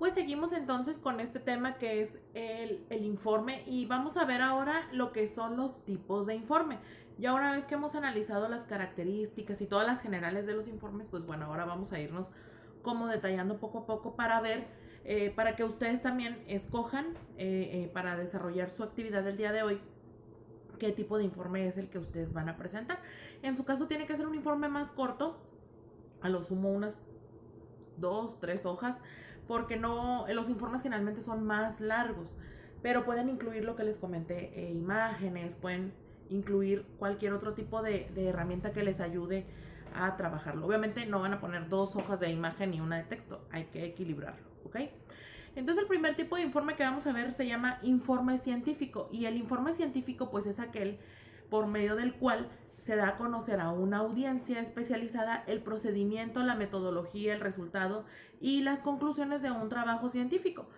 Pues seguimos entonces con este tema que es el informe y vamos a ver ahora lo que son los tipos de informe. Ya una vez que hemos analizado las características y todas las generales de los informes, pues bueno, ahora vamos a irnos como detallando poco a poco para ver, para que ustedes también escojan para desarrollar su actividad del día de hoy qué tipo de informe es el que ustedes van a presentar. En su caso tiene que ser un informe más corto, a lo sumo unas 2, 3 hojas, porque no, los informes generalmente son más largos, pero pueden incluir lo que les comenté, imágenes, pueden incluir cualquier otro tipo de herramienta que les ayude a trabajarlo. Obviamente no van a poner 2 hojas de imagen y una de texto, hay que equilibrarlo, ¿ok? Entonces el primer tipo de informe que vamos a ver se llama informe científico, y el informe científico pues es aquel por medio del cual se da a conocer a una audiencia especializada el procedimiento, la metodología, el resultado y las conclusiones de un trabajo científico.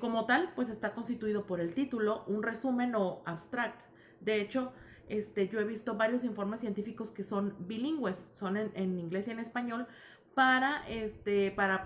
Como tal, pues está constituido por el título, un resumen o abstract. De hecho, yo he visto varios informes científicos que son bilingües, son en inglés y en español, para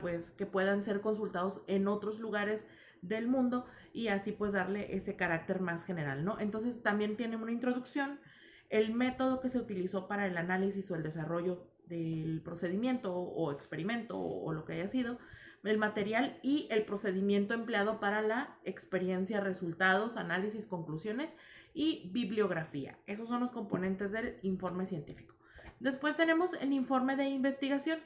pues que puedan ser consultados en otros lugares del mundo y así pues darle ese carácter más general, ¿no? Entonces también tiene una introducción, el método que se utilizó para el análisis o el desarrollo del procedimiento o experimento o lo que haya sido, el material y el procedimiento empleado para la experiencia, resultados, análisis, conclusiones y bibliografía. Esos son los componentes del informe científico. Después tenemos el informe de investigación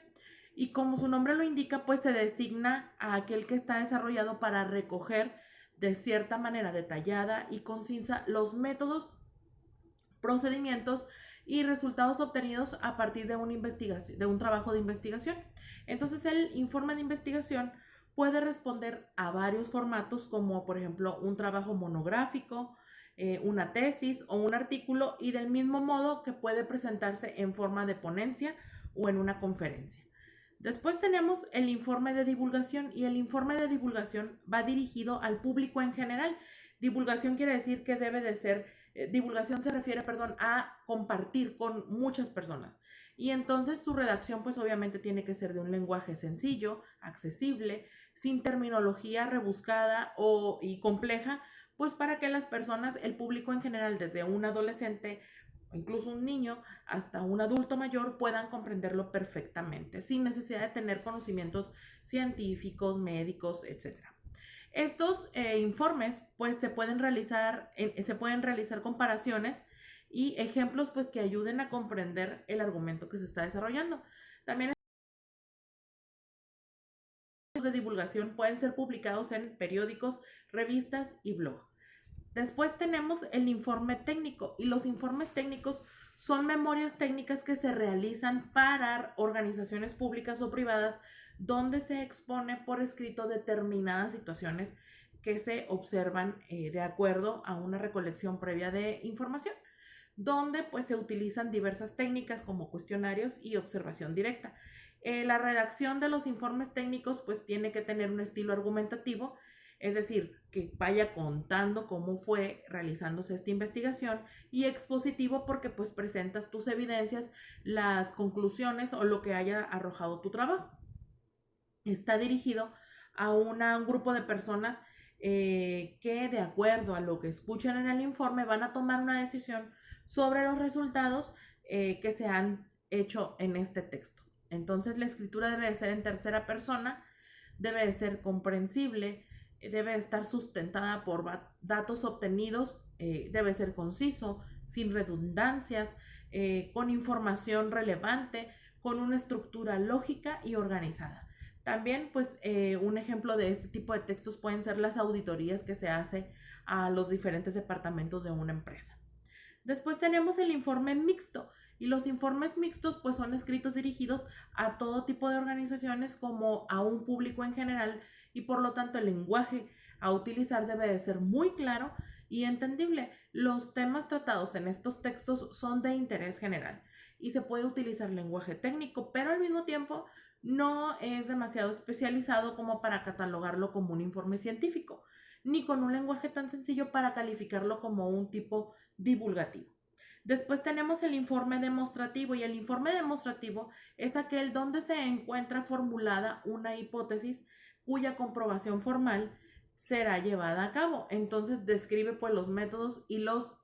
y como su nombre lo indica, pues se designa a aquel que está desarrollado para recoger de cierta manera detallada y concisa los métodos, procedimientos y resultados obtenidos a partir de una investigación, de un trabajo de investigación. Entonces el informe de investigación puede responder a varios formatos como por ejemplo un trabajo monográfico, una tesis o un artículo, y del mismo modo que puede presentarse en forma de ponencia o en una conferencia. Después tenemos el informe de divulgación, y el informe de divulgación va dirigido al público en general. Divulgación quiere decir que debe de ser, divulgación se refiere, perdón, a compartir con muchas personas. Y entonces su redacción pues obviamente tiene que ser de un lenguaje sencillo, accesible, sin terminología rebuscada y compleja, pues para que las personas, el público en general, desde un adolescente o incluso un niño hasta un adulto mayor, puedan comprenderlo perfectamente, sin necesidad de tener conocimientos científicos, médicos, etcétera. Estos informes pues se pueden realizar comparaciones y ejemplos pues que ayuden a comprender el argumento que se está desarrollando. También los de divulgación pueden ser publicados en periódicos, revistas y blog. Después tenemos el informe técnico, y los informes técnicos son memorias técnicas que se realizan para organizaciones públicas o privadas donde se expone por escrito determinadas situaciones que se observan de acuerdo a una recolección previa de información, donde pues se utilizan diversas técnicas como cuestionarios y observación directa. La redacción de los informes técnicos pues tiene que tener un estilo argumentativo, es decir, que vaya contando cómo fue realizándose esta investigación, y expositivo porque pues presentas tus evidencias, las conclusiones o lo que haya arrojado tu trabajo. Está dirigido a un grupo de personas que de acuerdo a lo que escuchan en el informe van a tomar una decisión sobre los resultados que se han hecho en este texto. Entonces la escritura debe de ser en tercera persona, debe de ser comprensible, debe estar sustentada por datos obtenidos, debe ser conciso, sin redundancias, con información relevante, con una estructura lógica y organizada. También, pues, un ejemplo de este tipo de textos pueden ser las auditorías que se hace a los diferentes departamentos de una empresa. Después tenemos el informe mixto, y los informes mixtos pues son escritos dirigidos a todo tipo de organizaciones como a un público en general, y por lo tanto el lenguaje a utilizar debe de ser muy claro y entendible. Los temas tratados en estos textos son de interés general y se puede utilizar lenguaje técnico, pero al mismo tiempo no es demasiado especializado como para catalogarlo como un informe científico, ni con un lenguaje tan sencillo para calificarlo como un tipo divulgativo. Después tenemos el informe demostrativo y el informe demostrativo es aquel donde se encuentra formulada una hipótesis cuya comprobación formal será llevada a cabo. Entonces describe pues los métodos y los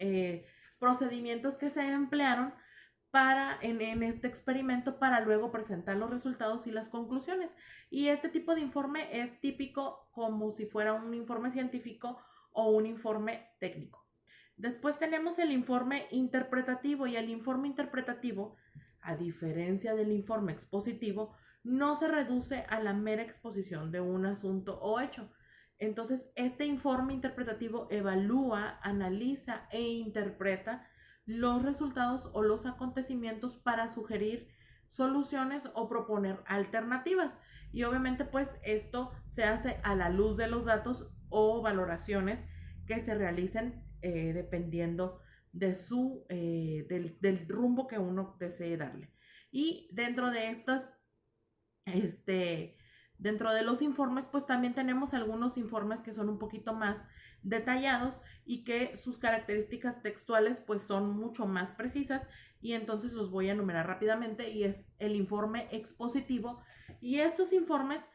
procedimientos que se emplearon en este experimento para luego presentar los resultados y las conclusiones. Y este tipo de informe es típico como si fuera un informe científico o un informe técnico. Después tenemos el informe interpretativo y el informe interpretativo, a diferencia del informe expositivo, no se reduce a la mera exposición de un asunto o hecho. Entonces, este informe interpretativo evalúa, analiza e interpreta los resultados o los acontecimientos para sugerir soluciones o proponer alternativas. Y obviamente, pues esto se hace a la luz de los datos o valoraciones que se realicen dependiendo de del rumbo que uno desee darle. Y dentro de dentro de los informes, pues también tenemos algunos informes que son un poquito más detallados y que sus características textuales pues son mucho más precisas, y entonces los voy a enumerar rápidamente. Y es el informe expositivo, y estos informes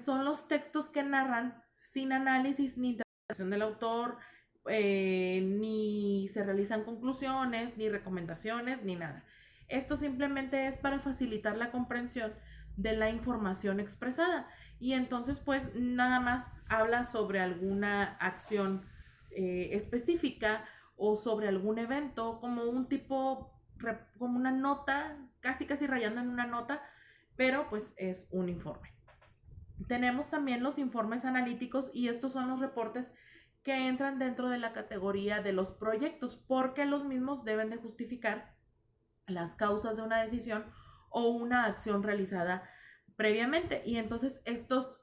son los textos que narran sin análisis ni interpretación del autor, ni se realizan conclusiones, ni recomendaciones, ni nada. Esto simplemente es para facilitar la comprensión de la información expresada, y entonces pues nada más habla sobre alguna acción específica o sobre algún evento, como un tipo, como una nota, casi rayando en una nota, pero pues es un informe. Tenemos también los informes analíticos, y estos son los reportes que entran dentro de la categoría de los proyectos, porque los mismos deben de justificar las causas de una decisión o una acción realizada previamente. Y entonces estos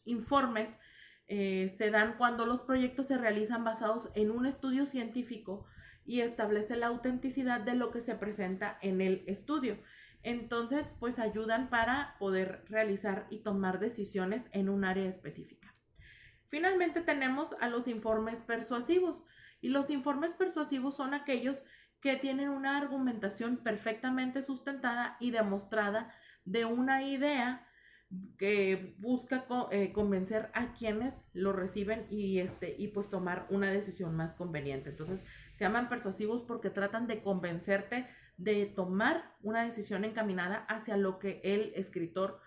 informes se dan cuando los proyectos se realizan basados en un estudio científico y establece la autenticidad de lo que se presenta en el estudio. Entonces, pues ayudan para poder realizar y tomar decisiones en un área específica. Finalmente tenemos a los informes persuasivos, y los informes persuasivos son aquellos que tienen una argumentación perfectamente sustentada y demostrada de una idea que busca convencer a quienes lo reciben y pues tomar una decisión más conveniente. Entonces se llaman persuasivos porque tratan de convencerte de tomar una decisión encaminada hacia lo que el escritor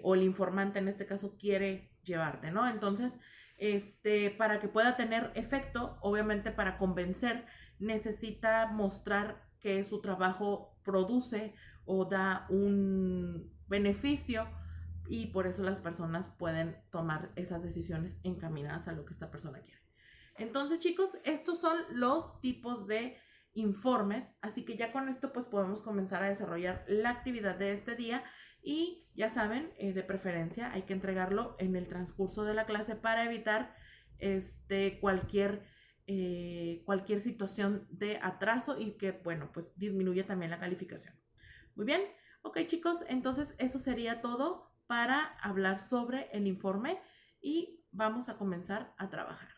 o el informante en este caso quiere llevarte, ¿no? Entonces, para que pueda tener efecto, obviamente para convencer, necesita mostrar que su trabajo produce o da un beneficio, y por eso las personas pueden tomar esas decisiones encaminadas a lo que esta persona quiere. Entonces, chicos, estos son los tipos de informes, así que ya con esto pues podemos comenzar a desarrollar la actividad de este día. Y ya saben, de preferencia hay que entregarlo en el transcurso de la clase para evitar cualquier situación de atraso y que, bueno, pues disminuye también la calificación. Muy bien, ok chicos, entonces eso sería todo para hablar sobre el informe, y vamos a comenzar a trabajar.